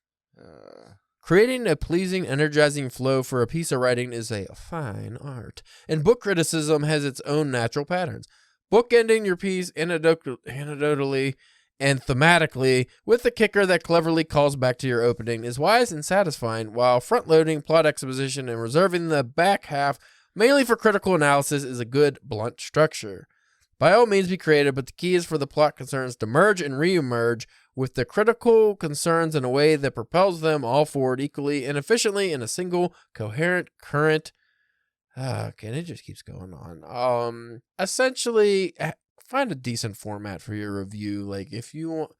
Creating a pleasing, energizing flow for a piece of writing is a fine art, and book criticism has its own natural patterns. Bookending your piece anecdotally and thematically with a kicker that cleverly calls back to your opening is wise and satisfying, while front-loading plot exposition and reserving the back half mainly for critical analysis is a good, blunt structure. By all means be creative, but the key is for the plot concerns to merge and re-emerge with the critical concerns in a way that propels them all forward equally and efficiently in a single, coherent, current... okay, and it just keeps going on. Essentially, find a decent format for your review. Like, if you want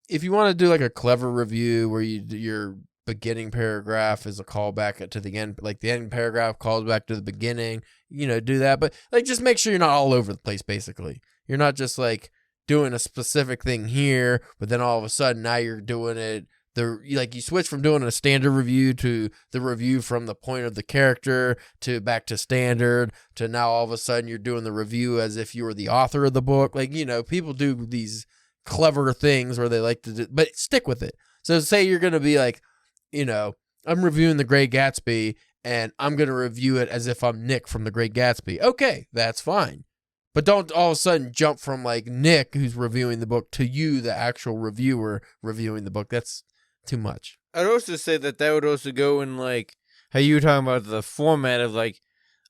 to do like a clever review where your beginning paragraph is a callback to the end, like the end paragraph calls back to the beginning, do that. But like, just make sure you're not all over the place, basically. You're not just like doing a specific thing here, but then all of a sudden now you're doing it. You switch from doing a standard review to the review from the point of the character to back to standard to now all of a sudden you're doing the review as if you were the author of the book. Like, people do these clever things where they like to do, but stick with it. So say you're going to be like, I'm reviewing The Great Gatsby and I'm going to review it as if I'm Nick from The Great Gatsby. Okay, that's fine. But don't all of a sudden jump from like Nick, who's reviewing the book, to you, the actual reviewer, reviewing the book. That's too much. I'd also say that would also go in like how you were talking about the format of like,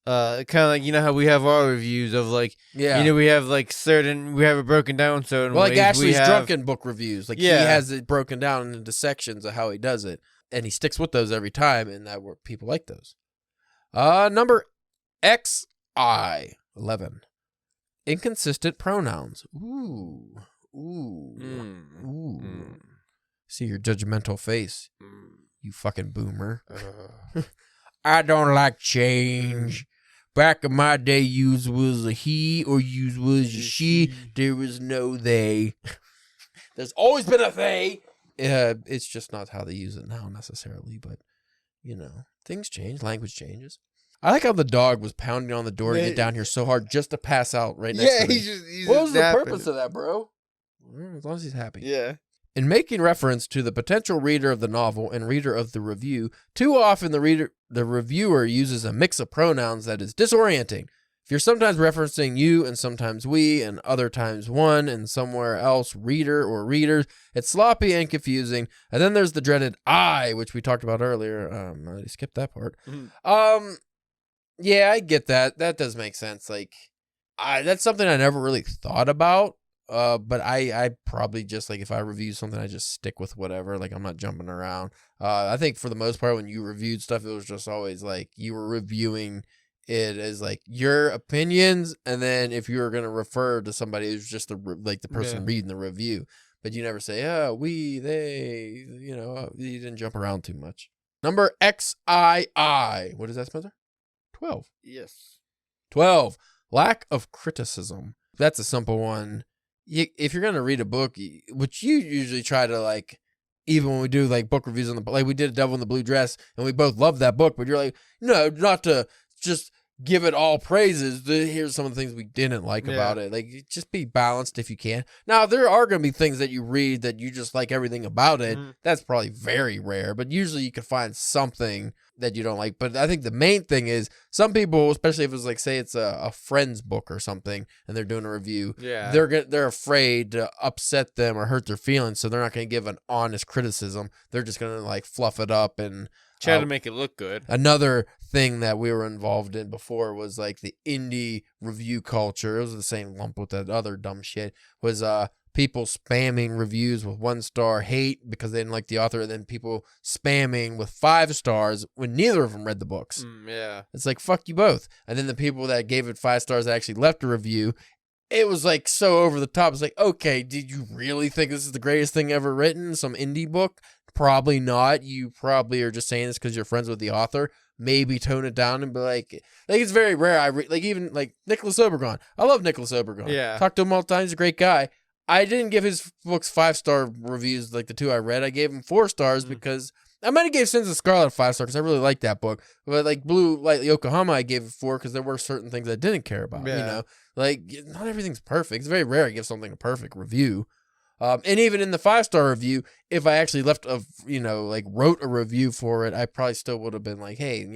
kind of like, how we have our reviews of like, we have like we have it broken down certain ways. Well, like Ashley's Drunken book reviews. Like he has it broken down into sections of how he does it. And he sticks with those every time, and that people like those. Number XI, 11. Inconsistent pronouns. Ooh. See your judgmental face, you fucking boomer. I don't like change. Back in my day, yous was a he or yous was a she. There was no they. There's always been a they. It's just not how they use it now necessarily, but, things change. Language changes. I like how the dog was pounding on the door to get down here so hard just to pass out right next to me. He's what was the purpose of that, bro? As long as he's happy. Yeah. In making reference to the potential reader of the novel and reader of the review, too often the reviewer uses a mix of pronouns that is disorienting. If you're sometimes referencing you and sometimes we and other times one and somewhere else reader or readers, it's sloppy and confusing. And then there's the dreaded I, which we talked about earlier. I skipped that part. Mm-hmm. Yeah, I get that. That does make sense. Like, that's something I never really thought about. But I probably just, like, if I review something, I just stick with whatever. Like, I'm not jumping around. I think for the most part, when you reviewed stuff, it was just always like you were reviewing it as like your opinions, and then if you were going to refer to somebody, it was just the person reading the review. But you never say, we, they, you didn't jump around too much. Number XII. What is that, Spencer? 12. Yes. 12. Lack of criticism. That's a simple one. If you're going to read a book, which you usually try to, like, even when we do, like, book reviews on the, like, we did Devil in the Blue Dress, and we both loved that book, but you're like, no, not to just give it all praises. Here's some of the things we didn't like about it. Like, just be balanced if you can. Now, there are going to be things that you read that you just like everything about it. Mm-hmm. That's probably very rare, but usually you can find something that you don't like. But I think the main thing is some people, especially if it's like, say it's a friend's book or something and they're doing a review, they're afraid to upset them or hurt their feelings, so they're not going to give an honest criticism. They're just going to like fluff it up and try to make it look good. Another thing that we were involved in before was like the indie review culture. It was the same lump with that other dumb shit. Was people spamming reviews with 1-star hate because they didn't like the author, and then people spamming with 5 stars when neither of them read the books. It's like, fuck you both. And then the people that gave it 5 stars that actually left a review, it was like so over the top. It's like, okay, did you really think this is the greatest thing ever written? Some indie book? Probably not. You probably are just saying this because you're friends with the author. Maybe tone it down and be like it's very rare. Even like Nicholas Obergon. I love Nicholas Obergon. Yeah. Talk to him all the time. He's a great guy. I didn't give his books 5-star reviews like the 2 I read. I gave him 4 stars because I might have gave Sins of Scarlet 5 stars because I really liked that book. But like Blue Lightly Yokohama, I gave it 4 because there were certain things I didn't care about. Like not everything's perfect. It's very rare I give something a perfect review. And even in the 5-star review, if I actually wrote a review for it, I probably still would have been like, hey,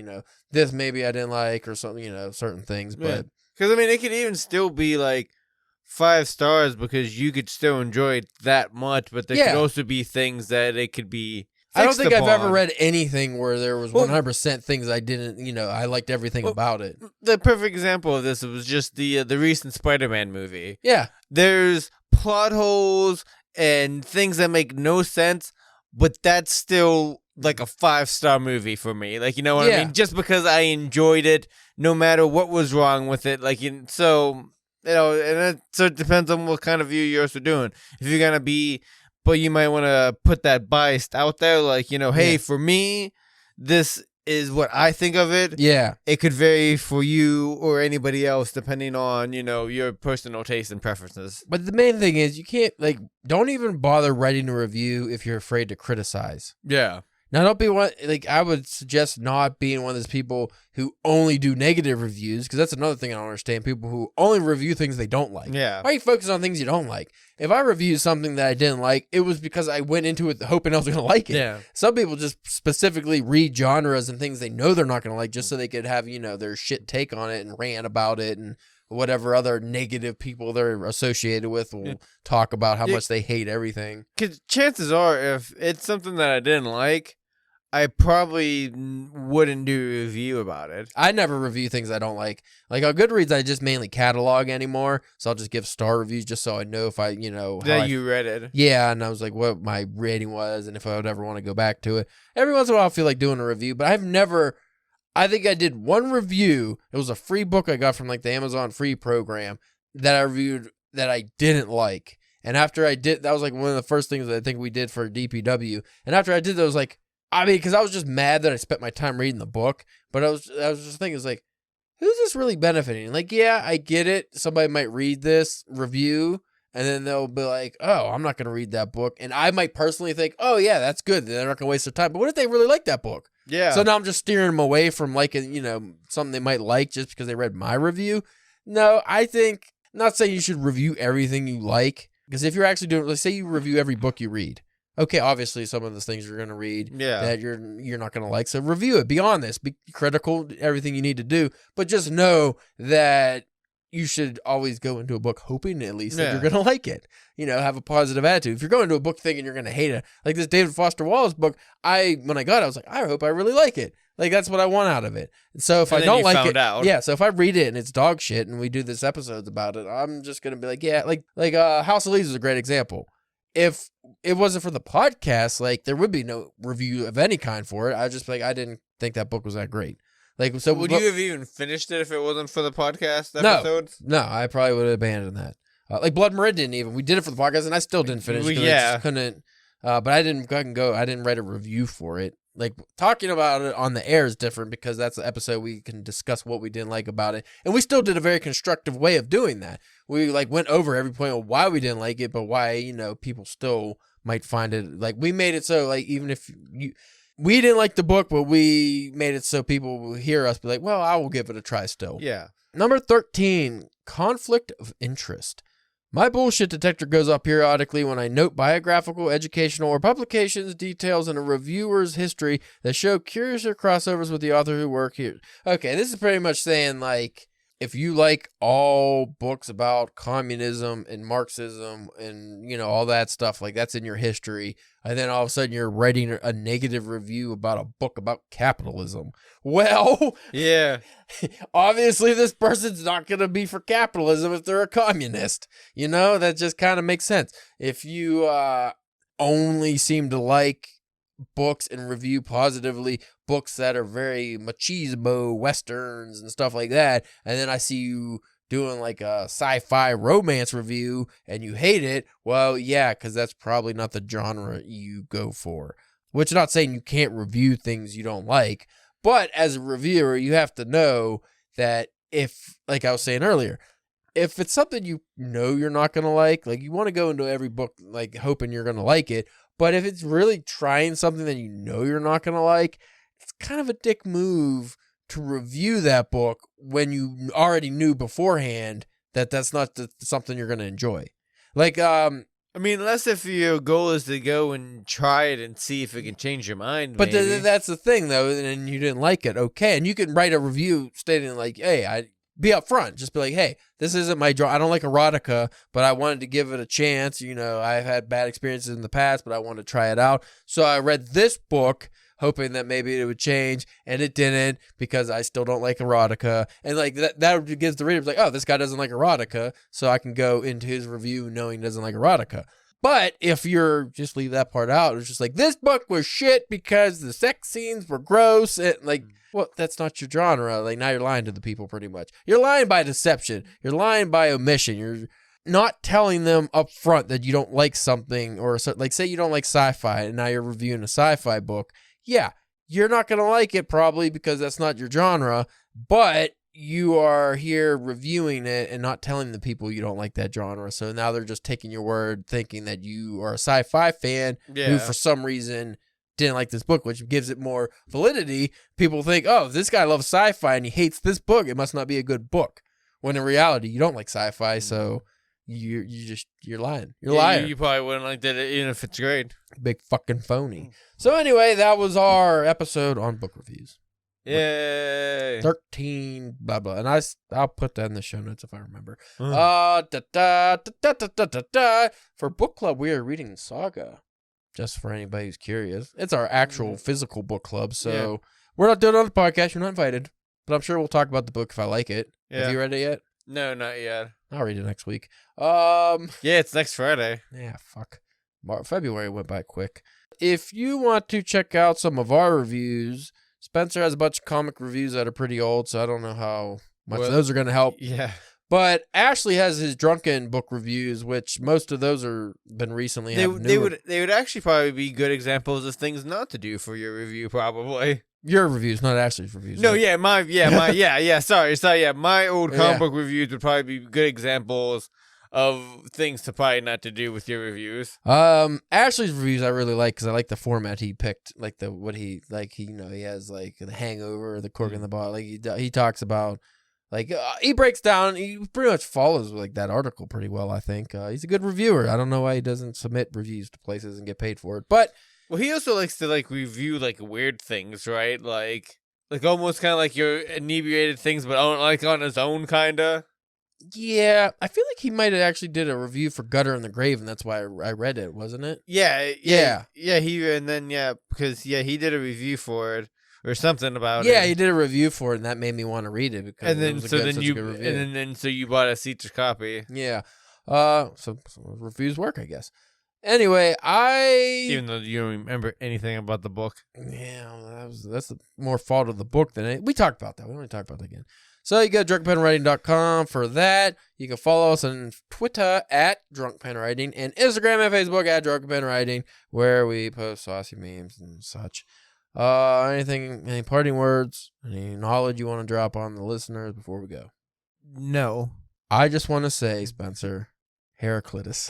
this maybe I didn't like or something, certain things. But because it could even still be like 5 stars because you could still enjoy it that much, but there could also be things that it could be. I don't think I've ever read anything where there was 100% things I didn't, I liked everything about it. The perfect example of this was just the recent Spider-Man movie. Yeah. There's plot holes and things that make no sense, but that's still like a 5-star movie for me. Like, you know what I mean? Just because I enjoyed it, no matter what was wrong with it. Like, so it depends on what kind of view you're also doing. If you're going to be, but you might want to put that bias out there, like, hey, for me, this is what I think of it. Yeah. It could vary for you or anybody else depending on, your personal taste and preferences. But the main thing is you can't, don't even bother writing a review if you're afraid to criticize. Yeah. Now, don't be one, like, I would suggest not being one of those people who only do negative reviews, because that's another thing I don't understand. People who only review things they don't like. Yeah. Why are you focused on things you don't like? If I review something that I didn't like, it was because I went into it hoping I was going to like it. Yeah. Some people just specifically read genres and things they know they're not going to like just so they could have, their shit take on it and rant about it, and whatever other negative people they're associated with will talk about how much they hate everything. Because chances are, if it's something that I didn't like, I probably wouldn't do a review about it. I never review things I don't like. Like on Goodreads, I just mainly catalog anymore, so I'll just give star reviews just so I know if I, that you read it. Yeah, and I was like, what my rating was, and if I would ever want to go back to it. Every once in a while, I feel like doing a review, but I've never. I think I did one review. It was a free book I got from like the Amazon free program that I reviewed that I didn't like. And after I did, that was like one of the first things that I think we did for DPW. And after I did that, I was like, because I was just mad that I spent my time reading the book. But I was just thinking, it's like, who's this really benefiting? Like, yeah, I get it. Somebody might read this review, and then they'll be like, oh, I'm not going to read that book. And I might personally think, oh, yeah, that's good. They're not going to waste their time. But what if they really like that book? Yeah. So now I'm just steering them away from liking, something they might like just because they read my review. No, I think, not saying you should review everything you like. Because if you're actually doing, let's say you review every book you read. Okay, obviously some of the things you're going to read that you're not going to like. So review it. Be honest. Be critical. Everything you need to do. But just know that you should always go into a book hoping at least that you're going to like it. Have a positive attitude. If you're going to a book thinking you're going to hate it, like this David Foster Wallace book, when I got it, I was like, I hope I really like it. Like, that's what I want out of it. And so if I don't like it, so if I read it and it's dog shit and we do this episodes about it, I'm just going to be like, yeah, like House of Leaves is a great example. If it wasn't for the podcast, like, there would be no review of any kind for it. I'd just be like, I didn't think that book was that great. Like, so would you have even finished it if it wasn't for the podcast episodes? No, I probably would have abandoned that. Like Blood Meridian, even we did it for the podcast, and I still didn't finish. I just couldn't. But I didn't go. I didn't write a review for it. Like, talking about it on the air is different because that's the episode we can discuss what we didn't like about it, and we still did a very constructive way of doing that. We went over every point of why we didn't like it, but why people still might find it. Like, we made it so, like, even if we didn't like the book, but we made it so people will hear us be like, well, I will give it a try still. Yeah. Number 13, conflict of interest. My bullshit detector goes off periodically when I note biographical, educational, or publications details in a reviewer's history that show curious crossovers with the author who work here. Okay, this is pretty much saying, like, if you like all books about communism and Marxism and, all that stuff, like, that's in your history, and then all of a sudden you're writing a negative review about a book about capitalism. Well, yeah, obviously this person's not going to be for capitalism if they're a communist. That just kind of makes sense. If you only seem to like books and review positively books that are very machismo westerns and stuff like that, and then I see you doing like a sci-fi romance review and you hate it, well, yeah, because that's probably not the genre you go for. Which, not saying you can't review things you don't like, but as a reviewer, you have to know that if, like I was saying earlier, if it's something you're not going to like you want to go into every book like hoping you're going to like it, but if it's really trying something that you're not going to like, it's kind of a dick move to review that book when you already knew beforehand that that's not something you're going to enjoy. Like, unless if your goal is to go and try it and see if it can change your mind. But that's the thing, though, and you didn't like it. Okay, and you can write a review stating like, hey, be upfront. Just be like, hey, this isn't my draw. I don't like erotica, but I wanted to give it a chance. I've had bad experiences in the past, but I wanted to try it out. So I read this book hoping that maybe it would change, and it didn't because I still don't like erotica. And like that gives the reader like, oh, this guy doesn't like erotica, so I can go into his review knowing he doesn't like erotica. But if you're just leave that part out, it's just like, this book was shit because the sex scenes were gross, and like, well, that's not your genre. Like, now you're lying to the people pretty much. You're lying by deception. You're lying by omission. You're not telling them up front that you don't like something, or like, say you don't like sci-fi and now you're reviewing a sci-fi book. Yeah, you're not going to like it probably because that's not your genre, but you are here reviewing it and not telling the people you don't like that genre. So now they're just taking your word thinking that you are a sci-fi fan who for some reason didn't like this book, which gives it more validity. People think, oh, if this guy loves sci-fi and he hates this book, it must not be a good book. When in reality, you don't like sci-fi, so you're lying. You're lying. You probably wouldn't like that even if it's great. Big fucking phony. So anyway, that was our episode on book reviews. Yay. 13 blah blah, and I'll put that in the show notes if I remember. For book club, we are reading Saga. Just for anybody who's curious, it's our actual physical book club. So we're not doing it on the podcast. You're not invited, but I'm sure we'll talk about the book if I like it. Yeah. Have you read it yet? No, not yet. I'll read it next week. Yeah, it's next Friday. Yeah, fuck. February went by quick. If you want to check out some of our reviews, Spencer has a bunch of comic reviews that are pretty old, so I don't know how much those are going to help. Yeah. But Ashley has his Drunken book reviews, which most of those are been recently. They would actually probably be good examples of things not to do for your review, probably. Your reviews, not Ashley's reviews. No, right? My old comic book reviews would probably be good examples of things to probably not to do with your reviews. Ashley's reviews I really like because I like the format he picked, like he has like the Hangover, the Cork in the Bottle. Like he talks about, like he breaks down, he pretty much follows like that article pretty well. I think he's a good reviewer. I don't know why he doesn't submit reviews to places and get paid for it, but well, he also likes to like review like weird things, right? Like almost kind of like your inebriated things, but like on his own kinda. Yeah, I feel like he might have actually did a review for Gutter in the Grave, and that's why I read it, wasn't it? Yeah. Because he did a review for it or something about it. Yeah, he did a review for it, and that made me want to read it because so you bought a Cetus copy. Yeah, so reviews work, I guess. Anyway, even though you don't remember anything about the book. Yeah, that's the more fault of the book than it. We talked about that. We don't talk about that again. So you go to drunkenpenwriting.com for that. You can follow us on Twitter at drunkpenwriting and Instagram and Facebook at drunkenpenwriting, where we post saucy memes and such. Any parting words, any knowledge you want to drop on the listeners before we go? No. I just want to say, Spencer, Heraclitus.